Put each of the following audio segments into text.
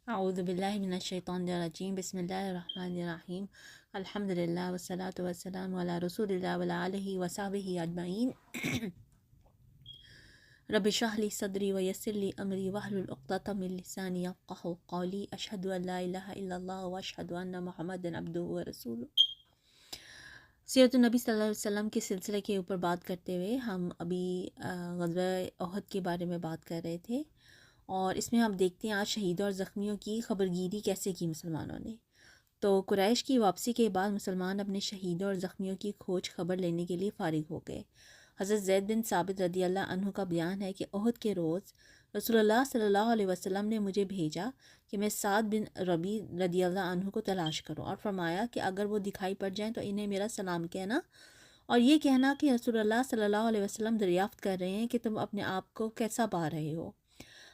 اعوذ باللہ من الشیطان الرجیم بسم اللہ الرحمن الرحیم الحمدللہ والصلاة والسلام علی رسول اللہ وعلی آلہ وصحبہ اجمعین رب اشرح لی صدری ویسر لی امری واحلل عقدۃ من لسانی یفقہوا قولی اشہد ان لا الہ الا اللہ واشہد ان محمدا عبدہ ورسولہ۔ سیرت النبی صلی اللہ علیہ وسلم کے سلسلے کے اوپر بات کرتے ہوئے ہم ابھی غزوہ احد کے بارے میں بات کر رہے تھے، اور اس میں ہم دیکھتے ہیں آج شہیدوں اور زخمیوں کی خبرگیری کیسے کی مسلمانوں نے۔ تو قریش کی واپسی کے بعد مسلمان اپنے شہیدوں اور زخمیوں کی کھوج خبر لینے کے لیے فارغ ہو گئے۔ حضرت زید بن ثابت رضی اللہ عنہ کا بیان ہے کہ احد کے روز رسول اللہ صلی اللہ علیہ وسلم نے مجھے بھیجا کہ میں سعد بن ربیع رضی اللہ عنہ کو تلاش کروں، اور فرمایا کہ اگر وہ دکھائی پڑ جائیں تو انہیں میرا سلام کہنا، اور یہ کہنا کہ رسول اللہ صلی اللہ علیہ وسلم دریافت کر رہے ہیں کہ تم اپنے آپ کو کیسا پا رہے ہو۔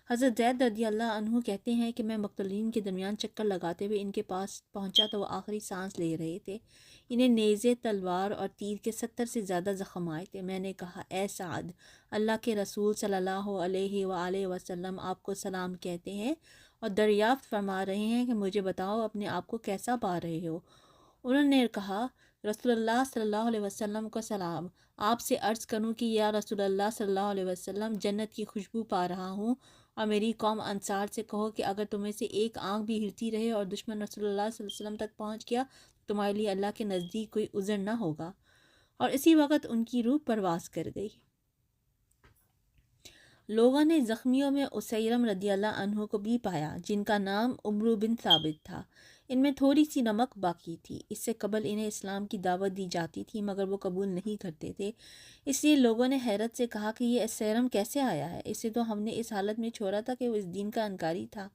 حضرت زید رضی اللہ عنہ کہتے ہیں کہ میں مقتولین کے درمیان چکر لگاتے ہوئے ان کے پاس پہنچا تو وہ آخری سانس لے رہے تھے۔ انہیں نیزے، تلوار اور تیر کے 70 سے زیادہ زخم آئے تھے۔ میں نے کہا، اے سعد، اللہ کے رسول صلی اللہ علیہ وآلہ وسلم آپ کو سلام کہتے ہیں اور دریافت فرما رہے ہیں کہ مجھے بتاؤ اپنے آپ کو کیسا پا رہے ہو۔ انہوں نے کہا، رسول اللہ صلی اللہ علیہ وسلم کو سلام، آپ سے عرض کروں کہ یا رسول اللہ صلی اللہ علیہ وسلم، جنت کی خوشبو پا رہا ہوں، اور میری قوم انصار سے کہو کہ اگر تمہیں سے ایک آنکھ بھی ہلتی رہے اور دشمن رسول اللہ صلی اللہ علیہ وسلم تک پہنچ گیا تو تمہارے لیے اللہ کے نزدیک کوئی عذر نہ ہوگا۔ اور اسی وقت ان کی روح پرواز کر گئی۔ لوگوں نے زخمیوں میں اسیرم رضی اللہ عنہ کو بھی پایا، جن کا نام عمرو بن ثابت تھا۔ ان میں تھوڑی سی نمک باقی تھی۔ اس سے قبل انہیں اسلام کی دعوت دی جاتی تھی مگر وہ قبول نہیں کرتے تھے، اس لیے لوگوں نے حیرت سے کہا کہ یہ اسیرم کیسے آیا ہے؟ اسے تو ہم نے اس حالت میں چھوڑا تھا کہ وہ اس دین کا انکاری تھا۔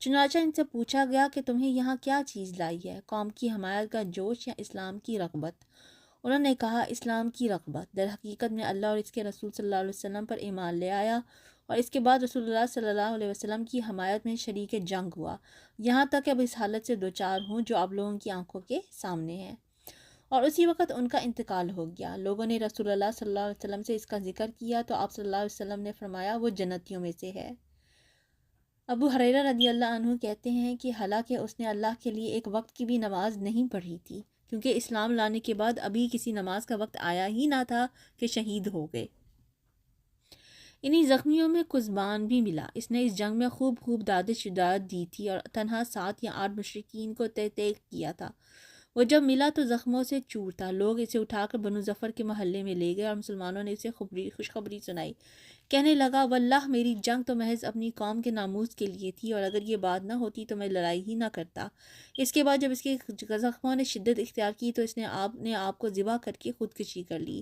چنانچہ ان سے پوچھا گیا کہ تمہیں یہاں کیا چیز لائی ہے، قوم کی حمایت کا جوش یا اسلام کی رغبت؟ انہوں نے کہا، اسلام کی رغبت۔ در حقیقت میں اللہ اور اس کے رسول صلی اللہ علیہ وسلم پر ایمان لے آیا، اور اس کے بعد رسول اللہ صلی اللہ علیہ وسلم کی حمایت میں شریک جنگ ہوا، یہاں تک کہ اب اس حالت سے دوچار ہوں جو آپ لوگوں کی آنکھوں کے سامنے ہے۔ اور اسی وقت ان کا انتقال ہو گیا۔ لوگوں نے رسول اللہ صلی اللہ علیہ وسلم سے اس کا ذکر کیا تو آپ صلی اللہ علیہ وسلم نے فرمایا، وہ جنتیوں میں سے ہے۔ ابو ہریرہ رضی اللہ عنہ کہتے ہیں کہ حالانکہ اس نے اللہ کے لیے ایک وقت کی بھی نماز نہیں پڑھی تھی، کیونکہ اسلام لانے کے بعد ابھی کسی نماز کا وقت آیا ہی نہ تھا کہ شہید ہو گئے۔ انہی زخمیوں میں قزبان بھی ملا۔ اس نے اس جنگ میں خوب داد شجاعت دی تھی اور تنہا 7 یا 8 مشرکین کو تہ کیا تھا۔ وہ جب ملا تو زخموں سے چور تھا۔ لوگ اسے اٹھا کر بنو ظفر کے محلے میں لے گئے اور مسلمانوں نے اسے خوشخبری سنائی۔ کہنے لگا، واللہ میری جنگ تو محض اپنی قوم کے ناموس کے لیے تھی، اور اگر یہ بات نہ ہوتی تو میں لڑائی ہی نہ کرتا۔ اس کے بعد جب اس کے زخموں نے شدت اختیار کی تو اس نے آپ کو ذبح کر کے خودکشی کر لی۔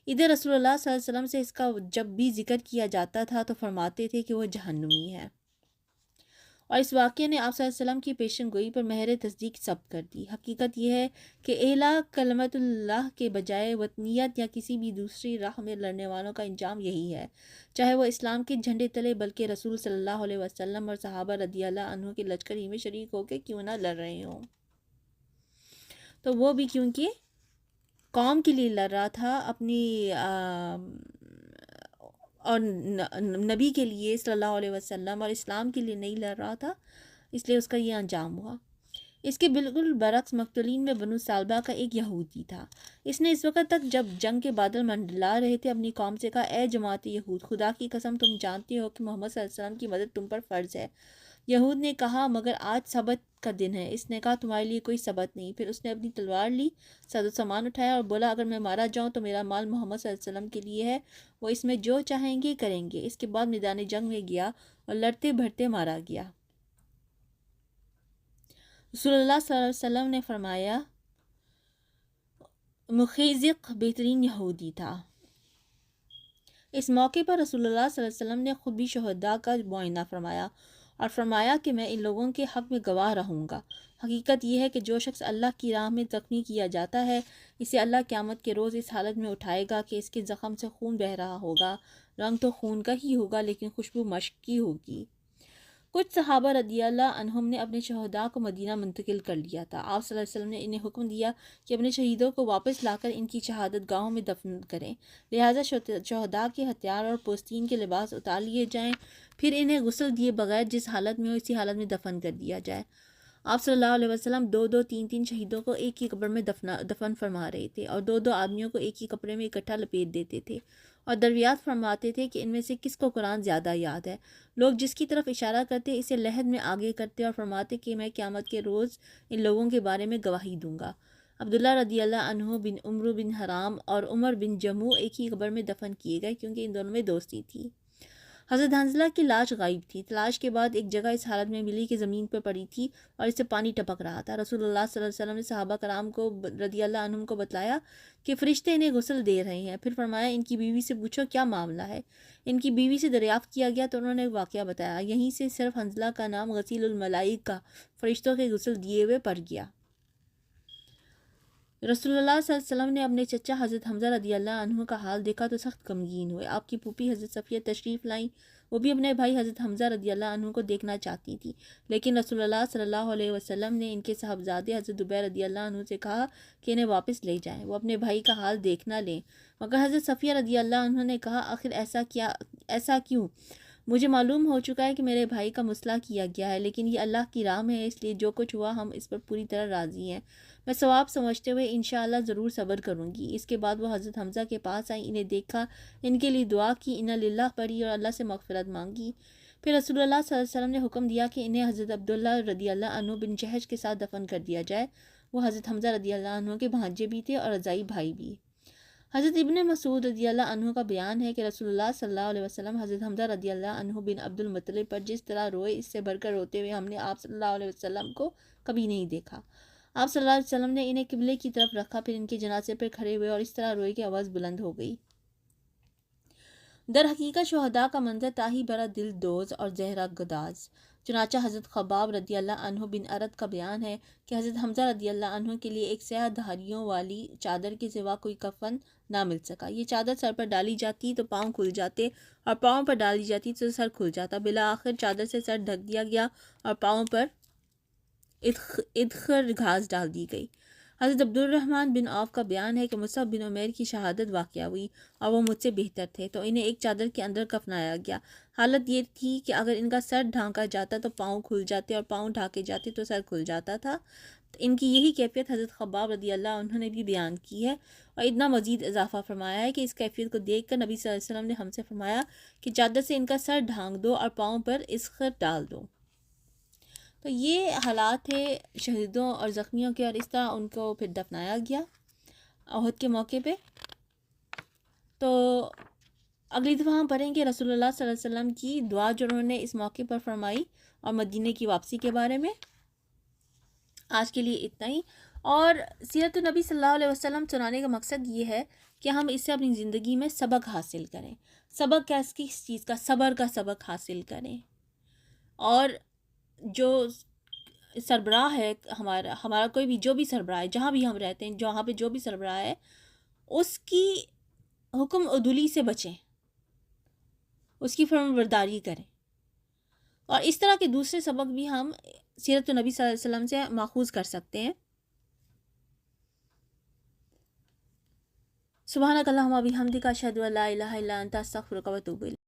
ادھر رسول اللہ صلی اللہ علیہ وسلم سے اس کا جب بھی ذکر کیا جاتا تھا تو فرماتے تھے کہ وہ جہنمی ہے، اور اس واقعے نے آپ صلی اللہ علیہ وسلم کی پیشن گوئی پر مہر تصدیق ثبت کر دی۔ حقیقت یہ ہے کہ اعلیٰ کلمت اللہ کے بجائے وطنیت یا کسی بھی دوسری راہ میں لڑنے والوں کا انجام یہی ہے، چاہے وہ اسلام کے جھنڈے تلے بلکہ رسول صلی اللہ علیہ وسلم اور صحابہ رضی اللہ عنہ کے لشکر ہی میں شریک ہو کے کیوں نہ لڑ رہے ہوں۔ تو وہ بھی کیونکہ قوم کے لیے لڑ رہا تھا، اپنی اور نبی کے لیے صلی اللہ علیہ وسلم اور اسلام کے لیے نہیں لڑ رہا تھا، اس لیے اس کا یہ انجام ہوا۔ اس کے بالکل برعکس مقتولین میں بنو سالبہ کا ایک یہودی تھا۔ اس نے اس وقت تک جب جنگ کے بادل منڈلا رہے تھے اپنی قوم سے کہا، اے جماعت یہود، خدا کی قسم تم جانتے ہو کہ محمد صلی اللہ علیہ وسلم کی مدد تم پر فرض ہے۔ یہود نے کہا، مگر آج سبت کا دن ہے۔ اس نے کہا، تمہارے لیے کوئی سبت نہیں۔ پھر اس نے اپنی تلوار لی، ساز و سامان اٹھایا اور بولا، اگر میں مارا جاؤں تو میرا مال محمد صلی اللہ علیہ وسلم کے لیے ہے، وہ اس میں جو چاہیں گے کریں گے۔ اس کے بعد میدان جنگ میں گیا اور لڑتے بھرتے مارا گیا۔ رسول اللہ صلی اللہ علیہ وسلم نے فرمایا، مخیزق بہترین یہودی تھا۔ اس موقع پر رسول اللہ صلی اللہ علیہ وسلم نے خود بھی شہداء کا معائنہ فرمایا اور فرمایا کہ میں ان لوگوں کے حق میں گواہ رہوں گا۔ حقیقت یہ ہے کہ جو شخص اللہ کی راہ میں زخمی کیا جاتا ہے، اسے اللہ قیامت کے روز اس حالت میں اٹھائے گا کہ اس کے زخم سے خون بہہ رہا ہوگا۔ رنگ تو خون کا ہی ہوگا لیکن خوشبو مشک کی ہوگی۔ کچھ صحابہ رضی اللہ عنہم نے اپنے شہداء کو مدینہ منتقل کر لیا تھا۔ آپ صلی اللہ علیہ وسلم نے انہیں حکم دیا کہ اپنے شہیدوں کو واپس لا کر ان کی شہادت گاہوں میں دفن کریں، لہٰذا شہداء کے ہتھیار اور پوستین کے لباس اتار لیے جائیں، پھر انہیں غسل دیے بغیر جس حالت میں ہو اسی حالت میں دفن کر دیا جائے۔ آپ صلی اللہ علیہ وسلم دو دو تین تین شہیدوں کو ایک ہی قبر میں دفن فرما رہے تھے، اور دو دو آدمیوں کو ایک ہی کپڑے میں اکٹھا لپیٹ دیتے تھے، اور دریافت فرماتے تھے کہ ان میں سے کس کو قرآن زیادہ یاد ہے۔ لوگ جس کی طرف اشارہ کرتے اسے لحد میں آگے کرتے اور فرماتے کہ میں قیامت کے روز ان لوگوں کے بارے میں گواہی دوں گا۔ عبداللہ رضی اللہ عنہ بن عمرو بن حرام اور عمر بن جموع ایک ہی قبر میں دفن کیے گئے کیونکہ ان دونوں میں دوستی تھی۔ حضرت حنظلہ کی لاش غائب تھی۔ تلاش کے بعد ایک جگہ اس حالت میں ملی کہ زمین پر پڑی تھی اور اس سے پانی ٹپک رہا تھا۔ رسول اللہ صلی اللہ علیہ وسلم نے صحابہ کرام کو رضی اللہ عنہم کو بتلایا کہ فرشتے انہیں غسل دے رہے ہیں، پھر فرمایا ان کی بیوی سے پوچھو کیا معاملہ ہے۔ ان کی بیوی سے دریافت کیا گیا تو انہوں نے واقعہ بتایا۔ یہیں سے صرف حنظلہ کا نام غسیل الملائکہ، فرشتوں کے غسل دیے ہوئے، پڑ گیا۔ رسول اللہ صلی اللہ علیہ وسلم نے اپنے چچا حضرت حمزہ رضی اللہ عنہ کا حال دیکھا تو سخت غمگین ہوئے۔ آپ کی پھوپھی حضرت صفیہ تشریف لائیں، وہ بھی اپنے بھائی حضرت حمزہ رضی اللہ عنہ کو دیکھنا چاہتی تھی، لیکن رسول اللہ صلی اللہ علیہ وسلم نے ان کے صاحبزادے حضرت زبیر رضی اللہ عنہ سے کہا کہ انہیں واپس لے جائیں، وہ اپنے بھائی کا حال دیکھنا لیں۔ مگر حضرت صفیہ رضی اللہ عنہ نے کہا آخر ایسا کیوں؟ مجھے معلوم ہو چکا ہے کہ میرے بھائی کا مصلح کیا گیا ہے، لیکن یہ اللہ کی راہ میں ہے، اس لیے جو کچھ ہوا ہم اس پر پوری طرح راضی ہیں۔ میں ثواب سمجھتے ہوئے انشاءاللہ ضرور صبر کروں گی۔ اس کے بعد وہ حضرت حمزہ کے پاس آئی، انہیں دیکھا، ان کے لیے دعا کی، انا للہ پڑھی اور اللہ سے مغفرت مانگی۔ پھر رسول اللہ صلی اللہ علیہ وسلم نے حکم دیا کہ انہیں حضرت عبداللہ رضی اللہ عنہ بن جہش کے ساتھ دفن کر دیا جائے۔ وہ حضرت حمزہ رضی اللہ عنہ کے بھانجے بھی تھے اور رضائی بھائی بھی۔ حضرت ابن مسعود رضی اللہ عنہ کا بیان ہے کہ رسول اللہ صلی اللہ علیہ وسلم حضرت حمزہ رضی اللہ عنہ بن عبد المطلب پر جس طرح روئے، اس سے بڑھ کر روتے ہوئے ہم نے آپ صلی اللہ علیہ وسلم کو کبھی نہیں دیکھا۔ آپ صلی اللہ علیہ وسلم نے انہیں قبلے کی طرف رکھا، پھر ان کے جنازے پر کھڑے ہوئے اور اس طرح روئے کہ آواز بلند ہو گئی۔ در حقیقت شہداء کا منظر تاہی بڑا دل دوز اور زہرہ گداز۔ چنانچہ حضرت خباب رضی اللہ عنہ بن ارد کا بیان ہے کہ حضرت حمزہ رضی اللہ عنہ کے لیے ایک سیاہ دھاریوں والی چادر کے سوا کوئی کفن نہ مل سکا۔ یہ چادر سر پر ڈالی جاتی تو پاؤں کھل جاتے، اور پاؤں پر ڈالی جاتی تو سر کھل جاتا۔ بالآخر چادر سے سر ڈھک دیا گیا اور پاؤں پر ادخر گھاس ڈال دی گئی۔ حضرت عبد الرحمن بن عوف کا بیان ہے کہ مصعب بن عمیر کی شہادت واقع ہوئی اور وہ مجھ سے بہتر تھے، تو انہیں ایک چادر کے اندر کفنایا گیا۔ حالت یہ تھی کہ اگر ان کا سر ڈھانکا جاتا تو پاؤں کھل جاتے، اور پاؤں ڈھانکے جاتے تو سر کھل جاتا تھا۔ ان کی یہی کیفیت حضرت خباب رضی اللہ عنہ نے بھی بیان کی ہے، اور اتنا مزید اضافہ فرمایا ہے کہ اس کیفیت کو دیکھ کر نبی صلی اللہ علیہ وسلم نے ہم سے فرمایا کہ چادر سے ان کا سر ڈھانک دو اور پاؤں پر اسخر ڈال دو۔ تو یہ حالات تھے شہیدوں اور زخمیوں کے، اور اس طرح ان کو پھر دفنایا گیا احد کے موقع پہ۔ تو اگلی دفعہ ہم پڑھیں گے رسول اللہ صلی اللہ علیہ وسلم کی دعا جو انہوں نے اس موقع پر فرمائی، اور مدینے کی واپسی کے بارے میں۔ آج کے لیے اتنا ہی۔ اور سیرت النبی صلی اللہ علیہ وسلم سنانے کا مقصد یہ ہے کہ ہم اس سے اپنی زندگی میں سبق حاصل کریں۔ سبق کس چیز کا؟ صبر کا سبق حاصل کریں۔ اور جو سربراہ ہے ہمارا کوئی بھی، جو بھی سربراہ ہے، جہاں بھی ہم رہتے ہیں، جہاں پہ جو بھی سربراہ ہے، اس کی حکم عدولی سے بچیں، اس کی فرمان برداری کریں۔ اور اس طرح کے دوسرے سبق بھی ہم سیرت النبی صلی اللہ علیہ وسلم سے ماخوذ کر سکتے ہیں۔ سبحانک اللہم و بحمدک، اشہد ان لا الہ الا انت، استغفرک و اتوب الیک۔